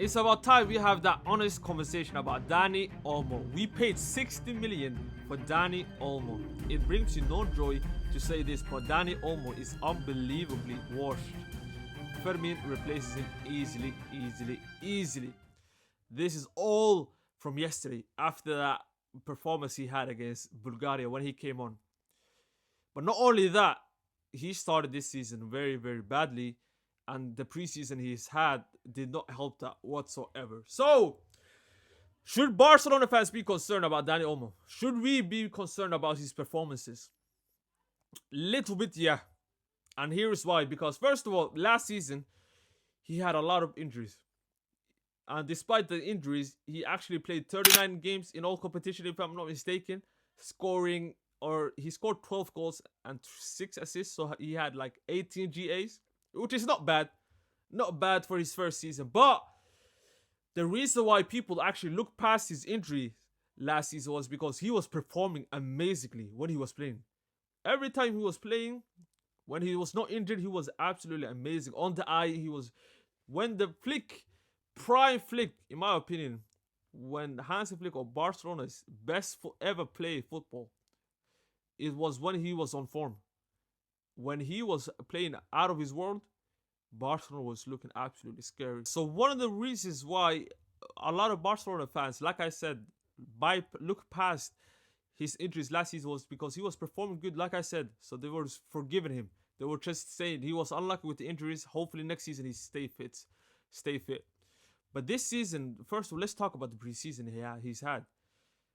It's about time we have that honest conversation about Dani Olmo. We paid 60 million for Dani Olmo. It brings you no joy to say this, but Dani Olmo is unbelievably washed. Fermin replaces him easily. This is all from yesterday after that performance he had against Bulgaria when he came on. But not only that, he started this season very, very badly, and the preseason he's had did not help that whatsoever. So, should Barcelona fans be concerned about Dani Olmo? Should we be concerned about his performances? Little bit, yeah. And here's why. Because first of all, last season, he had a lot of injuries. And despite the injuries, he actually played 39 games in all competition, if I'm not mistaken, he scored 12 goals and 6 assists, so he had like 18 GAs, which is not bad. Not bad for his first season. But the reason why people actually look past his injury last season was because he was performing amazingly when he was playing. Every time he was playing, when he was not injured, he was absolutely amazing. On the eye, when the prime flick, in my opinion, when Hansi Flick of Barcelona's best ever play football, it was when he was on form. When he was playing out of his world, Barcelona was looking absolutely scary. So one of the reasons why a lot of Barcelona fans, like I said, look past his injuries last season was because he was performing good, like I said. So they were forgiving him. They were just saying he was unlucky with the injuries. Hopefully next season he stay fit. But this season, first of all, let's talk about the preseason he's had.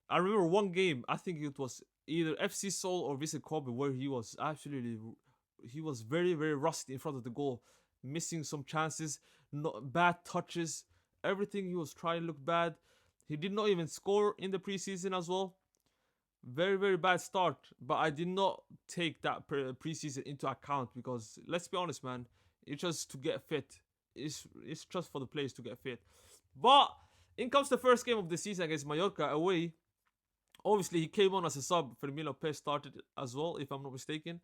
I remember one game, I think it was either FC Seoul or Vissel Kobe, where he was very, very rusty in front of the goal, missing some chances, bad touches, everything he was trying looked bad. He did not even score in the preseason as well. Very, very bad start, but I did not take that preseason into account because, let's be honest, man, it's just to get fit. It's just for the players to get fit. But in comes the first game of the season against Mallorca away. Obviously, he came on as a sub. Fermin Lopez started as well, if I'm not mistaken.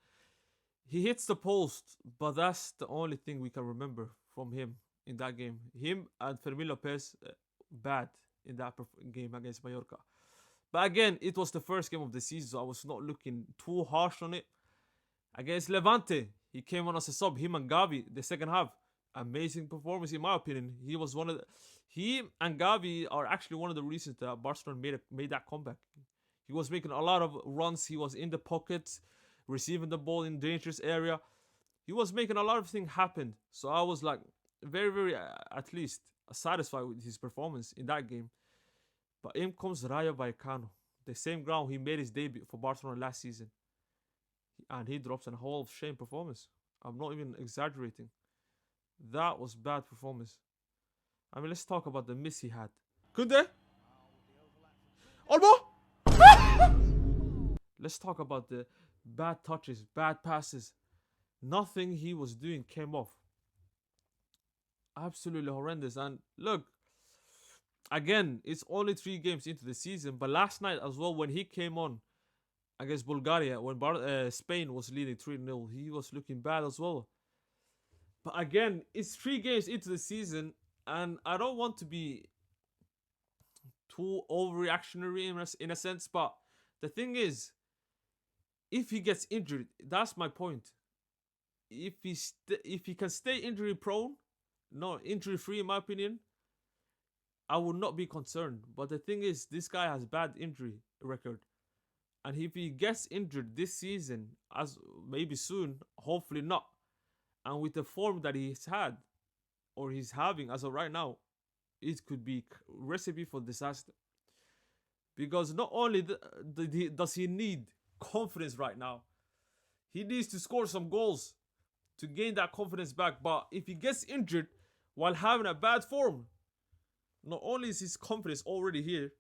He hits the post, but that's the only thing we can remember from him in that game. Him and Fermin Lopez, bad in that game against Mallorca. But again, it was the first game of the season, so I was not looking too harsh on it. Against Levante, he came on as a sub. Him and Gavi, the second half. Amazing performance, in my opinion. He and Gavi are actually one of the reasons that Barcelona made that comeback. He was making a lot of runs. He was in the pockets, receiving the ball in dangerous area. He was making a lot of things happen. So I was like very, very, at least satisfied with his performance in that game. But in comes Rayo Vallecano, the same ground he made his debut for Barcelona last season. And he drops a Hall of Shame performance. I'm not even exaggerating. That was bad performance. I mean, let's talk about the miss he had. Kunde? Olmo? Let's talk about the bad touches, bad passes. Nothing he was doing came off. Absolutely horrendous. And look, again, it's only 3 games into the season. But last night as well, when he came on against Bulgaria, when Spain was leading 3-0, he was looking bad as well. But again, it's 3 games into the season, and I don't want to be too overreactionary in a sense, but the thing is, if he gets injured, that's my point. If he can stay injury free, in my opinion, I would not be concerned. But the thing is, this guy has bad injury record, and if he gets injured this season, as maybe soon, hopefully not. And with the form that he's had, or he's having as of right now, it could be recipe for disaster. Because not only does he need confidence right now, he needs to score some goals to gain that confidence back. But if he gets injured while having a bad form, not only is his confidence already here,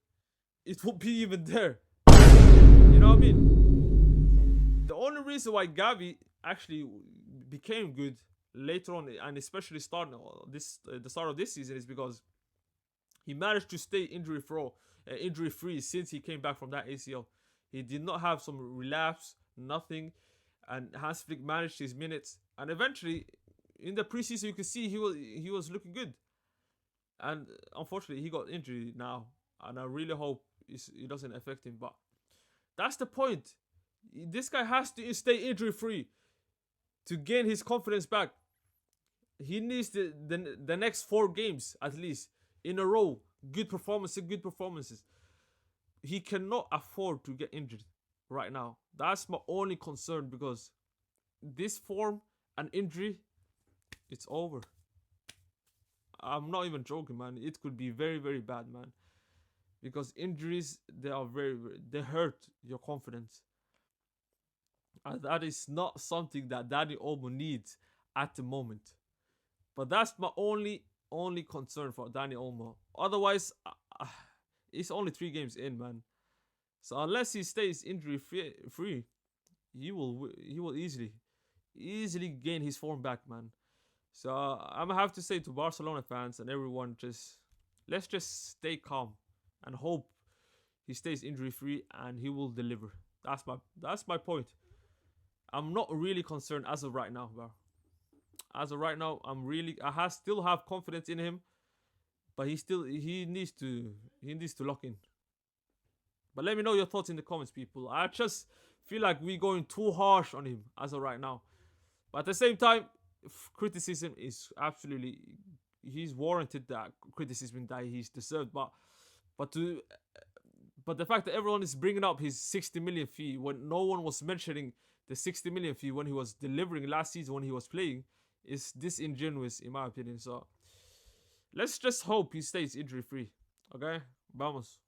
it won't be even there. You know what I mean? The only reason why Gavi actually became good later on, and especially the start of this season, is because he managed to stay injury free since he came back from that ACL. He did not have some relapse, nothing, and Hans Flick managed his minutes. And eventually, in the preseason, you could see he was looking good. And unfortunately, he got injury now, and I really hope it doesn't affect him. But that's the point. This guy has to stay injury free to gain his confidence back. He needs the next 4 games at least in a row. Good performances. He cannot afford to get injured right now. That's my only concern, because this form and injury, it's over. I'm not even joking, man. It could be very, very bad, man. Because injuries, they are they hurt your confidence. And that is not something that Dani Olmo needs at the moment. But that's my only concern for Dani Olmo. Otherwise, it's only 3 games in, man. So unless he stays injury free, he will easily gain his form back, man. So I'm gonna have to say to Barcelona fans and everyone, let's just stay calm and hope he stays injury free and he will deliver. That's my point. I'm not really concerned as of right now, bro. As of right now, I still have confidence in him, but he needs to lock in. But let me know your thoughts in the comments, people. I just feel like we're going too harsh on him as of right now. But at the same time, criticism is absolutely, he's warranted that criticism that he's deserved. But the fact that everyone is bringing up his 60 million fee when no one was mentioning the 60 million fee when he was delivering last season, when he was playing, is disingenuous in my opinion. So let's just hope he stays injury free. Okay, vamos.